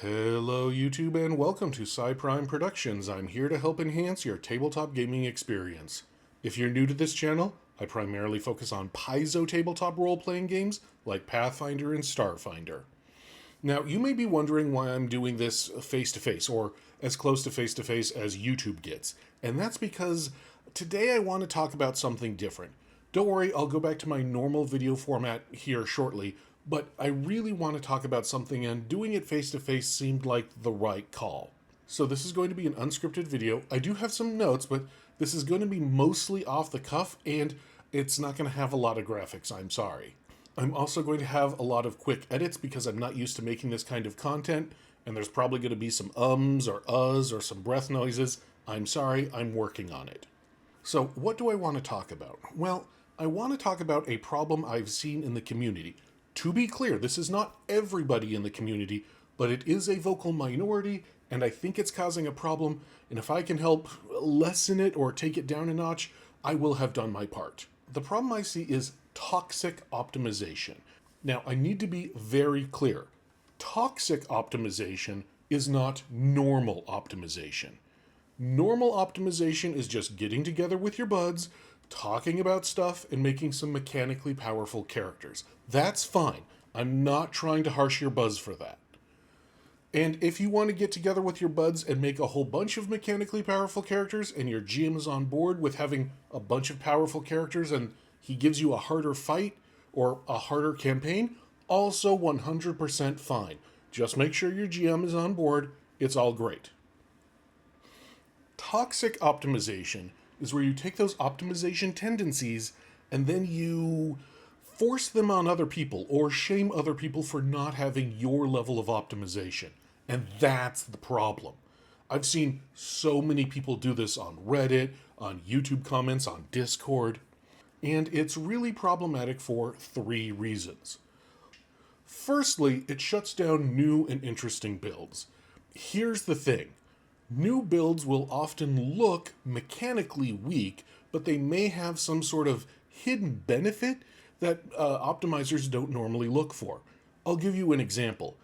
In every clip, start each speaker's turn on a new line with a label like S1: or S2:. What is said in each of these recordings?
S1: Hello YouTube and welcome to Prime Productions. I'm here to help enhance your tabletop gaming experience. If you're new to this channel, I primarily focus on piezo tabletop role-playing games like Pathfinder and Starfinder. Now, you may be wondering why I'm doing this face-to-face, or as close to face-to-face as YouTube gets. And that's because today I want to talk about something different. Don't worry, I'll go back to my normal video format here shortly, but I really want to talk about something, and doing it face-to-face seemed like the right call. So this is going to be an unscripted video. I do have some notes, but this is going to be mostly off the cuff, and it's not going to have a lot of graphics, I'm sorry. I'm also going to have a lot of quick edits because I'm not used to making this kind of content, and there's probably going to be some ums or uhs or some breath noises. I'm sorry, I'm working on it. So what do I want to talk about? Well, I want to talk about a problem I've seen in the community. To be clear, this is not everybody in the community, but it is a vocal minority, and I think it's causing a problem, and if I can help lessen it or take it down a notch, I will have done my part. The problem I see is toxic optimization. Now, I need to be very clear. Toxic optimization is not normal optimization. Normal optimization is just getting together with your buds, talking about stuff, and making some mechanically powerful characters. That's fine. I'm not trying to harsh your buzz for that. And if you want to get together with your buds and make a whole bunch of mechanically powerful characters, and your GM is on board with having a bunch of powerful characters and he gives you a harder fight or a harder campaign, also 100% fine. Just make sure your GM is on board. It's all great. Toxic optimization is where you take those optimization tendencies and then you force them on other people or shame other people for not having your level of optimization. And that's the problem. I've seen so many people do this on Reddit, on YouTube comments, on Discord, and it's really problematic for 3 reasons. Firstly, it shuts down new and interesting builds. Here's the thing. New builds will often look mechanically weak, but they may have some sort of hidden benefit that optimizers don't normally look for. I'll give you an example.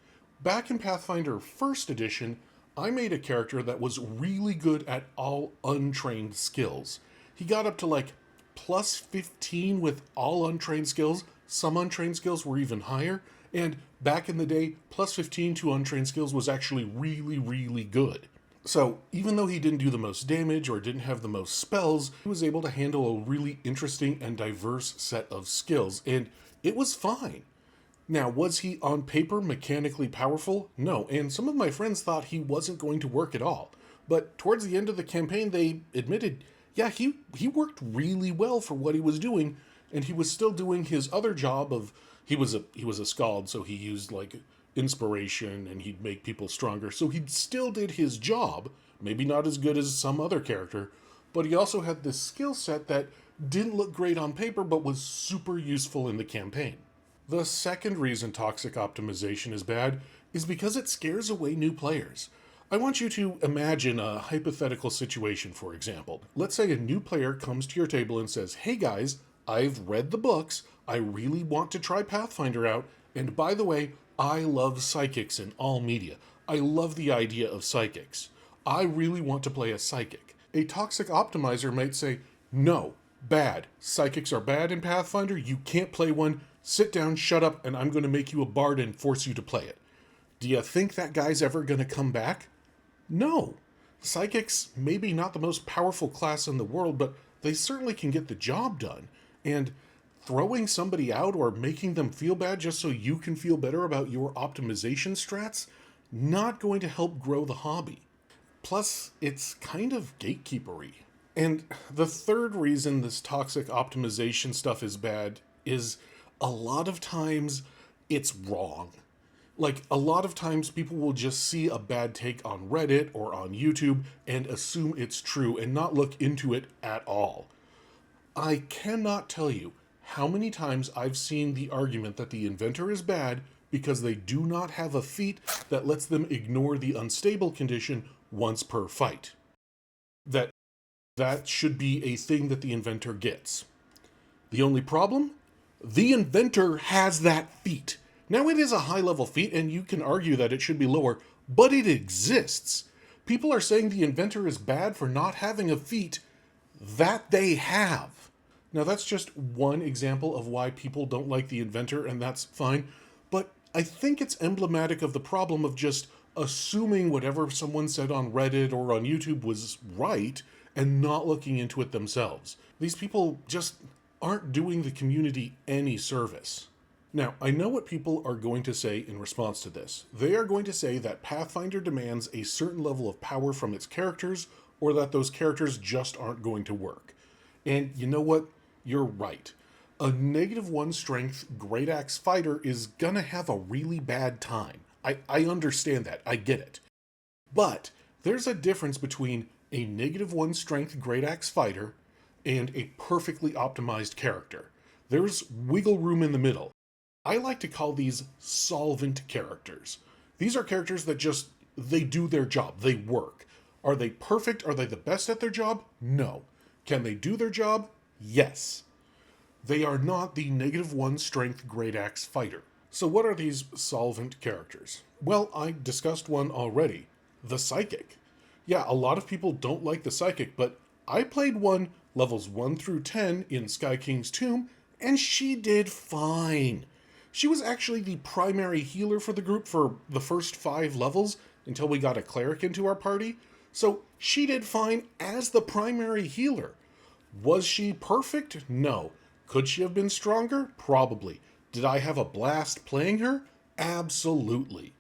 S1: Back in Pathfinder 1st Edition, I made a character that was really good at all untrained skills. He got up to like plus 15 with all untrained skills. Some untrained skills were even higher. And back in the day, plus 15 to untrained skills was actually really, really good. So even though he didn't do the most damage or didn't have the most spells, he was able to handle a really interesting and diverse set of skills, and it was fine. Now, was he on paper mechanically powerful? No, and some of my friends thought he wasn't going to work at all. But towards the end of the campaign, they admitted, yeah, he worked really well for what he was doing, and he was still doing his other job of, he was a skald, so he used like inspiration and he'd make people stronger. So he still did his job, maybe not as good as some other character, but he also had this skill set that didn't look great on paper but was super useful in the campaign. The second reason toxic optimization is bad is because it scares away new players. I want you to imagine a hypothetical situation, for example. Let's say a new player comes to your table and says, "Hey guys, I've read the books, I really want to try Pathfinder out, and by the way, I love psychics in all media. I love the idea of psychics. I really want to play a psychic." A toxic optimizer might say, "No, bad. Psychics are bad in Pathfinder. You can't play one. Sit down, shut up, and I'm going to make you a bard and force you to play it." Do you think that guy's ever going to come back? No. Psychics may be not the most powerful class in the world, but they certainly can get the job done. And throwing somebody out or making them feel bad just so you can feel better about your optimization strats, not going to help grow the hobby. Plus, it's kind of gatekeepery. And the third reason this toxic optimization stuff is bad is a lot of times it's wrong. Like, a lot of times people will just see a bad take on Reddit or on YouTube and assume it's true and not look into it at all. I cannot tell you how many times I've seen the argument that the inventor is bad because they do not have a feat that lets them ignore the unstable condition once per fight. That should be a thing that the inventor gets. The only problem? The inventor has that feat. Now, it is a high level feat, and you can argue that it should be lower, but it exists. People are saying the inventor is bad for not having a feat that they have. Now, that's just one example of why people don't like the inventor, and that's fine. But I think it's emblematic of the problem of just assuming whatever someone said on Reddit or on YouTube was right and not looking into it themselves. These people just aren't doing the community any service. Now, I know what people are going to say in response to this. They are going to say that Pathfinder demands a certain level of power from its characters, or that those characters just aren't going to work. And you know what? You're right. A -1 strength Great Axe fighter is gonna have a really bad time. I understand that. I get it. But there's a difference between a -1 strength Great Axe fighter and a perfectly optimized character. There's wiggle room in the middle. I like to call these solvent characters. These are characters that just, they do their job. They work. Are they perfect? Are they the best at their job? No. Can they do their job? Yes. They are not the -1 strength Great Axe fighter. So what are these solvent characters? Well, I discussed one already. The Psychic. Yeah, a lot of people don't like the Psychic, but I played one levels 1 through 10 in Sky King's Tomb, and she did fine. She was actually the primary healer for the group for the first 5 levels until we got a cleric into our party. So she did fine as the primary healer. Was she perfect? No. Could she have been stronger? Probably. Did I have a blast playing her? Absolutely.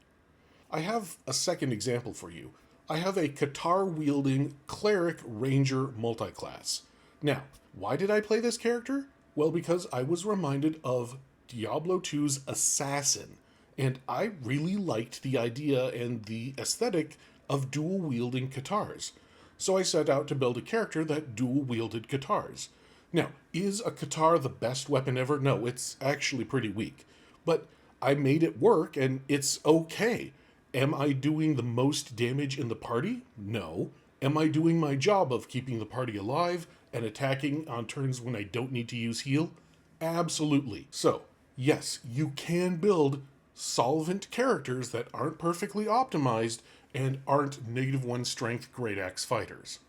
S1: I have a second example for you. I have a Cathar-wielding cleric ranger multiclass. Now, why did I play this character? Well, because I was reminded of Diablo 2's Assassin, and I really liked the idea and the aesthetic of dual-wielding Cathars. So I set out to build a character that dual-wielded Cathars. Now, is a Cathar the best weapon ever? No, it's actually pretty weak. But I made it work, and it's okay. Am I doing the most damage in the party? No. Am I doing my job of keeping the party alive and attacking on turns when I don't need to use heal? Absolutely. So, yes, you can build solvent characters that aren't perfectly optimized and aren't -1 strength Great Axe fighters.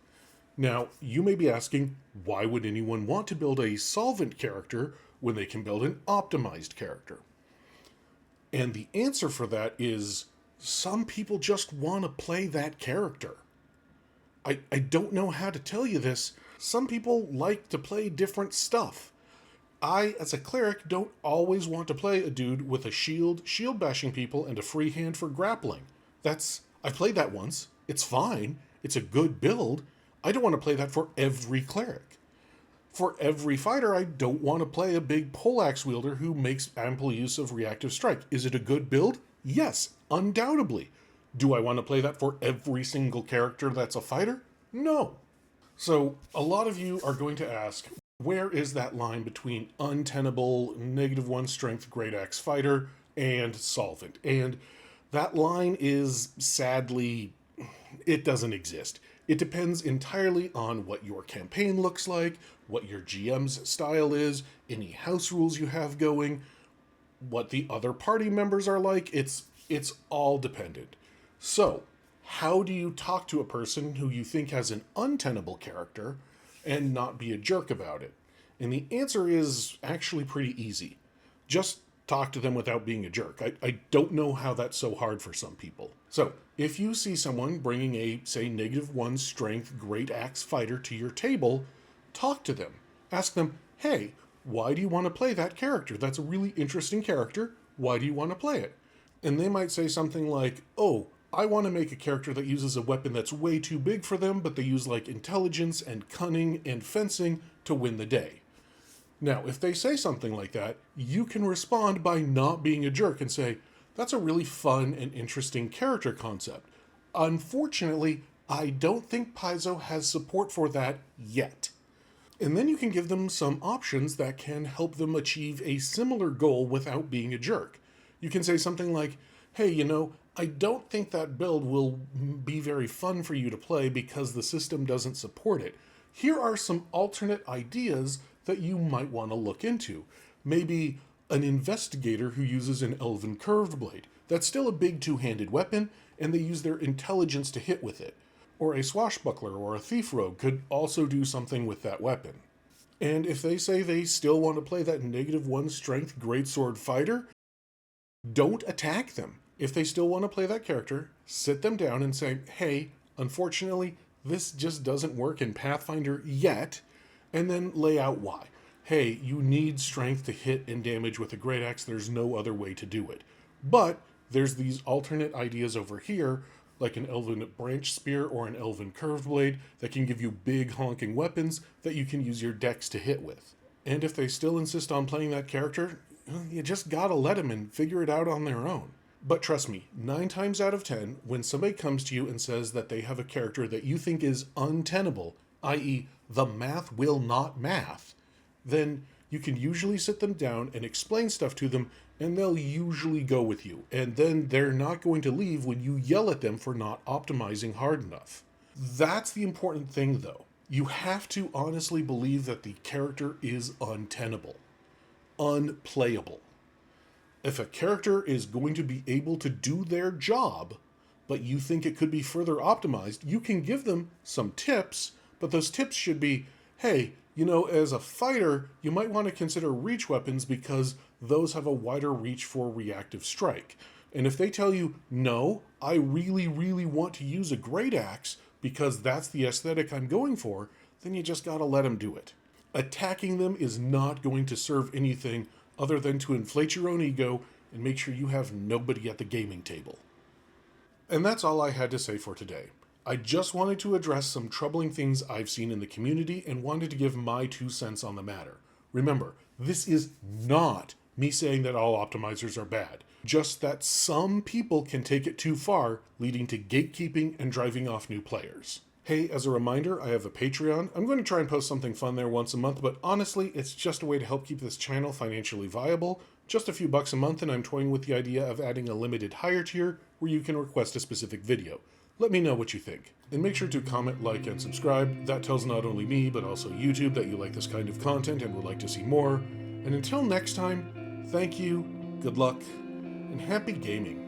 S1: Now, you may be asking, why would anyone want to build a solvent character when they can build an optimized character? And the answer for that is, some people just want to play that character. I don't know how to tell you this. Some people like to play different stuff. I, as a cleric, don't always want to play a dude with a shield bashing people, and a free hand for grappling. I played that once. It's fine. It's a good build. I don't want to play that for every cleric. For every fighter, I don't want to play a big poleaxe wielder who makes ample use of reactive strike. Is it a good build? Yes, undoubtedly. Do I want to play that for every single character that's a fighter? No. So, a lot of you are going to ask, where is that line between untenable, -1 strength Great Axe fighter and solvent? And that line is, sadly, it doesn't exist. It depends entirely on what your campaign looks like, what your GM's style is, any house rules you have going, what the other party members are like. It's all dependent. So, how do you talk to a person who you think has an untenable character and not be a jerk about it? And the answer is actually pretty easy. Just talk to them without being a jerk. I don't know how that's so hard for some people. So, if you see someone bringing a, say, -1 strength Great Axe fighter to your table, talk to them. Ask them, hey, why do you want to play that character? That's a really interesting character. Why do you want to play it? And they might say something like, oh, I want to make a character that uses a weapon that's way too big for them, but they use like intelligence and cunning and fencing to win the day. Now, if they say something like that, you can respond by not being a jerk and say, that's a really fun and interesting character concept. Unfortunately, I don't think Paizo has support for that yet. And then you can give them some options that can help them achieve a similar goal without being a jerk. You can say something like, hey, I don't think that build will be very fun for you to play because the system doesn't support it. Here are some alternate ideas that you might want to look into. Maybe an investigator who uses an elven curved blade. That's still a big two-handed weapon, and they use their intelligence to hit with it. Or a swashbuckler or a thief rogue could also do something with that weapon. And if they say they still want to play that -1 strength greatsword fighter, don't attack them. If they still want to play that character, sit them down and say, hey, unfortunately, this just doesn't work in Pathfinder yet, and then lay out why. Hey, you need strength to hit and damage with a great axe. There's no other way to do it. But there's these alternate ideas over here, like an elven branch spear or an elven curved blade, that can give you big honking weapons that you can use your dex to hit with. And if they still insist on playing that character, you just gotta let them and figure it out on their own. But trust me, 9 times out of 10, when somebody comes to you and says that they have a character that you think is untenable, i.e., the math will not math, then you can usually sit them down and explain stuff to them, and they'll usually go with you. And then they're not going to leave when you yell at them for not optimizing hard enough. That's the important thing, though. You have to honestly believe that the character is untenable, unplayable. If a character is going to be able to do their job, but you think it could be further optimized, you can give them some tips, but those tips should be, hey, as a fighter, you might want to consider reach weapons because those have a wider reach for reactive strike. And if they tell you, no, I really, really want to use a great axe because that's the aesthetic I'm going for, then you just gotta let them do it. Attacking them is not going to serve anything other than to inflate your own ego and make sure you have nobody at the gaming table. And that's all I had to say for today. I just wanted to address some troubling things I've seen in the community and wanted to give my 2 cents on the matter. Remember, this is not me saying that all optimizers are bad, just that some people can take it too far, leading to gatekeeping and driving off new players. Hey, as a reminder, I have a Patreon. I'm going to try and post something fun there once a month, but honestly, it's just a way to help keep this channel financially viable. Just a few bucks a month, and I'm toying with the idea of adding a limited higher tier where you can request a specific video. Let me know what you think. And make sure to comment, like, and subscribe. That tells not only me, but also YouTube that you like this kind of content and would like to see more. And until next time, thank you, good luck, and happy gaming.